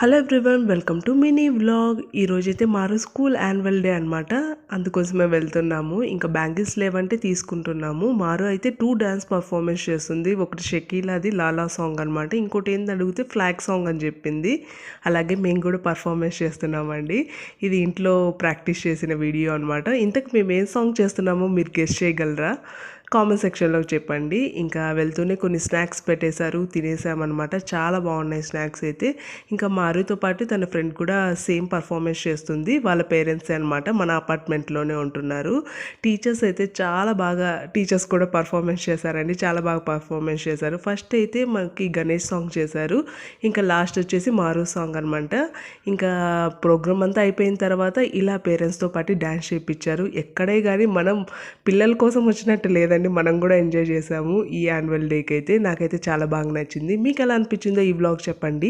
Hello everyone, welcome to mini vlog. ఈరోజైతే మారు school annual day అనమాట. అందుకోసమే వెళ్తున్నాము. ఇంకా బ్యాంగిల్స్ లేవంటే తీసుకుంటున్నాము. మారు అయితే 2 డాన్స్ పర్ఫార్మెన్స్ చేస్తుంది. ఒకటి షకీలాది లాలా సాంగ్ అనమాట, ఇంకోటి ఏంది అడిగితే ఫ్లాగ్ సాంగ్ అని చెప్పింది. అలాగే మేము కూడా పర్ఫార్మెన్స్ చేస్తున్నామండి. ఇది ఇంట్లో ప్రాక్టీస్ చేసిన వీడియో అనమాట. ఇంతకు మేము ఏం సాంగ్ చేస్తున్నామో మీరు గెస్ చేయగలరా? కామెంట్ సెక్షన్లో చెప్పండి. ఇంకా వెళ్తూనే కొన్ని స్నాక్స్ పెట్టేశారు, తినేసామన్నమాట. చాలా బాగున్నాయి స్నాక్స్ అయితే. ఇంకా మారుతో పాటు తన ఫ్రెండ్ కూడా సేమ్ పర్ఫార్మెన్స్ చేస్తుంది. వాళ్ళ పేరెంట్సే అనమాట, మన అపార్ట్మెంట్లోనే ఉంటున్నారు. టీచర్స్ అయితే చాలా బాగా, టీచర్స్ కూడా పర్ఫార్మెన్స్ చేశారండి. చాలా బాగా పర్ఫార్మెన్స్ చేశారు. ఫస్ట్ అయితే మనకి గణేష్ సాంగ్ చేశారు. ఇంకా లాస్ట్ వచ్చేసి మారు సాంగ్ అనమాట. ఇంకా ప్రోగ్రామ్ అంతా అయిపోయిన తర్వాత ఇలా పేరెంట్స్తో పాటు డ్యాన్స్ చేయించారు. ఎక్కడే కానీ మనం పిల్లల కోసం వచ్చినట్టు లేదండి, మనం కూడా ఎంజాయ్ చేసాము ఈ యాన్యువల్ డేకి అయితే. నాకైతే చాలా బాగా నచ్చింది. మీకు ఎలా అనిపించిందో ఈ వ్లాగ్ చెప్పండి.